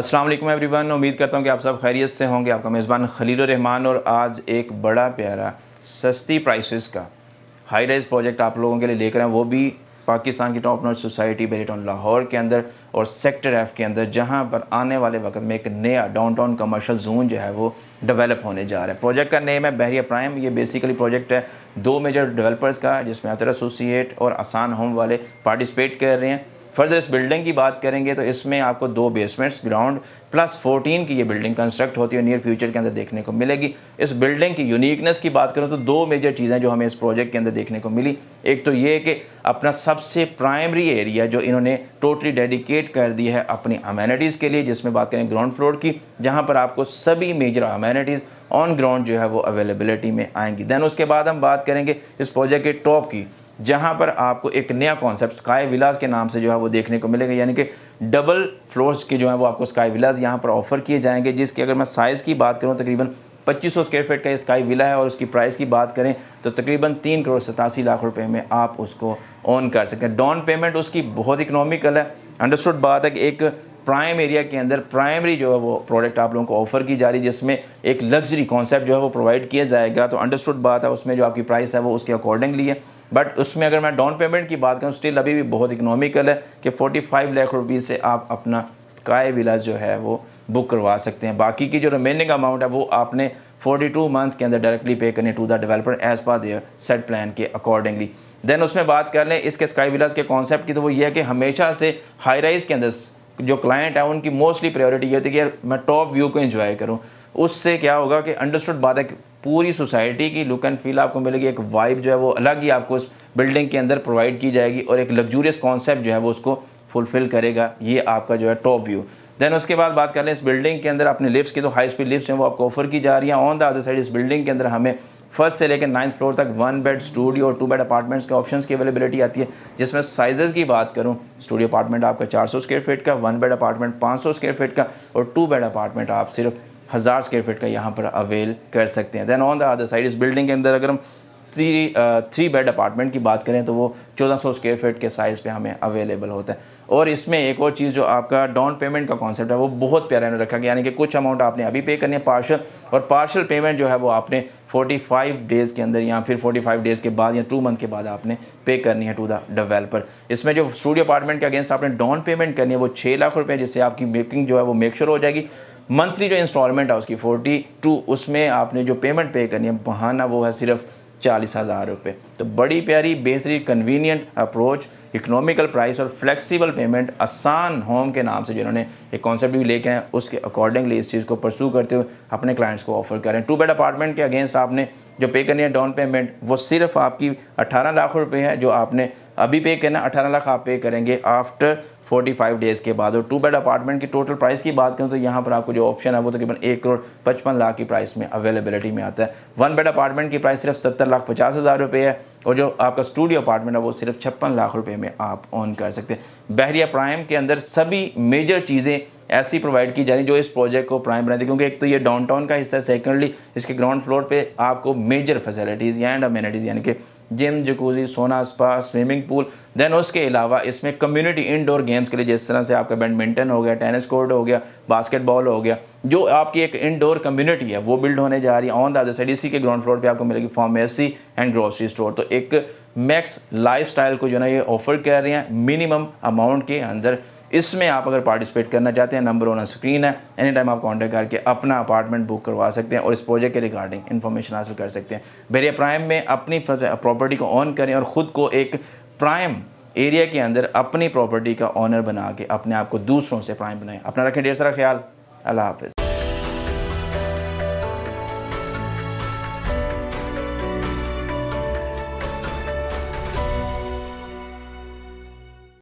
अस्सलाम वालेकुम एवरीवन। उम्मीद करता हूँ कि आप सब खैरियत से होंगे। आपका मेज़बान खलीलुर रहमान और आज एक बड़ा प्यारा सस्ती प्राइसेस का हाई राइज प्रोजेक्ट आप लोगों के लिए लेकर आए, वो भी पाकिस्तान की टॉप नॉच सोसाइटी बेरीटाउन लाहौर के अंदर और सेक्टर एफ के अंदर, जहां पर आने वाले वक्त में एक नया डाउनटाउन कमर्शियल जोन जो है वो डेवलप होने जा रहा है। प्रोजेक्ट का नेम है बहरिया प्राइम। ये बेसिकली प्रोजेक्ट है दो मेजर डेवलपर्स का, जिसमें अतर एसोसिएट और आसान होम वाले पार्टिसिपेट कर रहे हैं। फर्दर इस बिल्डिंग की बात करेंगे तो इसमें आपको दो बेसमेंट्स, ग्राउंड प्लस 14 की ये बिल्डिंग कंस्ट्रक्ट होती है, नियर फ्यूचर के अंदर देखने को मिलेगी। इस बिल्डिंग की यूनिकनेस की बात करूँ तो दो मेजर चीज़ें जो हमें इस प्रोजेक्ट के अंदर देखने को मिली। एक तो ये कि अपना सबसे प्राइमरी एरिया जो इन्होंने टोटली डेडिकेट कर दिया है अपनी अमेनिटीज़ के लिए, जिसमें बात करें ग्राउंड फ्लोर की, जहाँ पर आपको सभी मेजर अमेनिटीज़ ऑन ग्राउंड जो है वो अवेलेबिलिटी में आएंगी। देन उसके बाद हम बात करेंगे इस प्रोजेक्ट के टॉप की, जहां पर आपको एक नया कॉन्सेप्ट स्काई विलास के नाम से जो है वो देखने को मिलेगा, यानी कि डबल फ्लोर्स के जो है वो आपको स्काई विलास यहां पर ऑफर किए जाएंगे, जिसकी अगर मैं साइज़ की बात करूं तकरीबन 2500 स्क्वायर फीट का स्काई विला है और उसकी प्राइस की बात करें तो तकरीबन 3,87,00,000 रुपए में आप उसको ओन कर सकते हैं। डाउन पेमेंट उसकी बहुत इकोनॉमिकल है। अंडरस्टूड बात है कि एक प्राइम एरिया के अंदर प्राइमरी जो है वो प्रोडक्ट आप लोगों को ऑफर की जा रही है, जिसमें एक लग्जरी कॉन्सेप्ट जो है वो प्रोवाइड किया जाएगा। तो अंडरस्टूड बात है, उसमें जो आपकी प्राइस है वो उसके अकॉर्डिंगली है। बट उसमें अगर मैं डाउन पेमेंट की बात करूँ स्टिल अभी भी बहुत इकोनॉमिकल है कि 45 लाख रुपये से आप अपना स्काई विलास जो है वो बुक करवा सकते हैं। बाकी की जो रिमेनिंग अमाउंट है वो आपने 42 मंथ के अंदर डायरेक्टली पे करनी to the developer as per their set plan के अकॉर्डिंगली। देन उसमें बात कर लें इसके स्काई विलास के कॉन्सेप्ट की, तो वो ये है कि हमेशा से हाई राइज के अंदर जो क्लाइंट है उनकी मोस्टली प्रायोरिटी ये होती है कि यार मैं टॉप व्यू को एंजॉय करूँ। उससे क्या होगा कि अंडरस्टूड बात है कि पूरी सोसाइटी की लुक एंड फील आपको मिलेगी, एक वाइब जो है वो अलग ही आपको उस बिल्डिंग के अंदर प्रोवाइड की जाएगी और एक लग्जूरियस कॉन्सेप्ट जो है वो उसको फुलफिल करेगा। ये आपका जो है टॉप व्यू। देन उसके बाद बात कर लें इस बिल्डिंग के अंदर अपने लिफ्ट्स की, तो हाई स्पीड लिफ्ट्स हैं वो आपको ऑफर की जा रही हैं। ऑन द अदर साइड इस बिल्डिंग के अंदर हमें फर्स्ट से लेकर 9th फ्लोर तक 1 बेड स्टूडियो और 2 बेड अपार्टमेंट्स के ऑप्शंस की अवेलेबिलिटी आती है, जिसमें साइजेस की बात करूं स्टूडियो अपार्टमेंट आपका 400 स्क्वायर फीट का, 1 बेड अपार्टमेंट 500 स्क्वायर फीट का और 2 बेड अपार्टमेंट आप सिर्फ 1000 स्क्वायर फीट का यहाँ पर अवेल कर सकते हैं। Then on the other side इस बिल्डिंग के अंदर अगर हम 3 बेड अपार्टमेंट की बात करें तो वो 1400 स्क्वायर फीट के साइज़ पे हमें अवेलेबल होता है। और इसमें एक और चीज़ जो आपका डाउन पेमेंट का कॉन्सेप्ट है वो बहुत प्यारा रखा गया, यानी कि कुछ अमाउंट आपने अभी पे करनी है पार्शल, और पार्शल पेमेंट जो है वो आपने 45 डेज़ के अंदर या फिर 45 डेज़ के बाद या 2 मंथ के बाद आपने पे करनी है टू द डेवलपर। इसमें जो स्टूडियो अपार्टमेंट के अगेंस्ट आपने डाउन पेमेंट करनी है वो 6 लाख रुपये, जिससे आपकी मेकिंग जो है वो मेक श्योर हो जाएगी। मंथली जो इंस्टॉलमेंट है उसकी 42, उसमें आपने जो पेमेंट पे करनी है बहाना वो है सिर्फ 40,000 रुपये। तो बड़ी प्यारी बेहतरीन कन्वीनियंट अप्रोच, इकोनॉमिकल प्राइस और फ्लेक्सिबल पेमेंट, आसान होम के नाम से जिन्होंने एक कॉन्सेप्ट भी लेके आए उसके अकॉर्डिंगली इस चीज़ को परसू करते हुए अपने क्लाइंट्स को ऑफर करें। 2 बेड अपार्टमेंट के अगेंस्ट आपने जो पे करनी है डाउन पेमेंट वो सिर्फ आपकी 18 लाख रुपये है, जो आपने अभी पे करना। 18 लाख आप पे करेंगे आफ्टर 45 डेज़ के बाद। और 2 बेड अपार्टमेंट की टोटल प्राइस की बात करूँ तो यहाँ पर आपको जो ऑप्शन है वो तकरीबन 1,55,00,000 की प्राइस में अवेलेबिलिटी में आता है। 1 बेड अपार्टमेंट की प्राइस सिर्फ 70,50,000 रुपये है और जो आपका स्टूडियो अपार्टमेंट है वो सिर्फ 56 लाख रुपये में आप ऑन कर सकते हैं। बहरिया प्राइम के अंदर सभी मेजर चीज़ें ऐसी प्रोवाइड की जा रही जो इस प्रोजेक्ट को प्राइम बनाती है, क्योंकि एक तो ये डाउनटाउन का हिस्सा है, सेकेंडली इसके ग्राउंड फ्लोर पे आपको मेजर फैसिलिटीज़ एंड अमेनिटीज़ यानी कि जिम, जकूजी, सोना, स्पा, स्विमिंग पूल। देन उसके अलावा इसमें कम्युनिटी इंडोर गेम्स के लिए जिस तरह से आपका बैडमिंटन हो गया, टेनिस कोर्ट हो गया, बास्केटबॉल हो गया, जो आपकी एक इंडोर कम्युनिटी है वो बिल्ड होने जा रही है। ऑन द अदर साइड इसी के ग्राउंड फ्लोर पे आपको मिलेगी फार्मेसी एंड ग्रोसरी स्टोर। तो एक मैक्स लाइफस्टाइल को जो है ये ऑफर कर रहे हैं मिनिमम अमाउंट के अंदर। इसमें आप अगर पार्टिसिपेट करना चाहते हैं, नंबर ऑन स्क्रीन है, एनी टाइम आप कांटेक्ट करके अपना अपार्टमेंट बुक करवा सकते हैं और इस प्रोजेक्ट के रिगार्डिंग इन्फॉर्मेशन हासिल कर सकते हैं। बहरिया प्राइम में अपनी प्रॉपर्टी को ऑन करें और ख़ुद को एक प्राइम एरिया के अंदर अपनी प्रॉपर्टी का ऑनर बना के अपने आप को दूसरों से प्राइम बनाएं। अपना रखें ढेर सारा ख्याल। अल्लाह हाफ़िज़।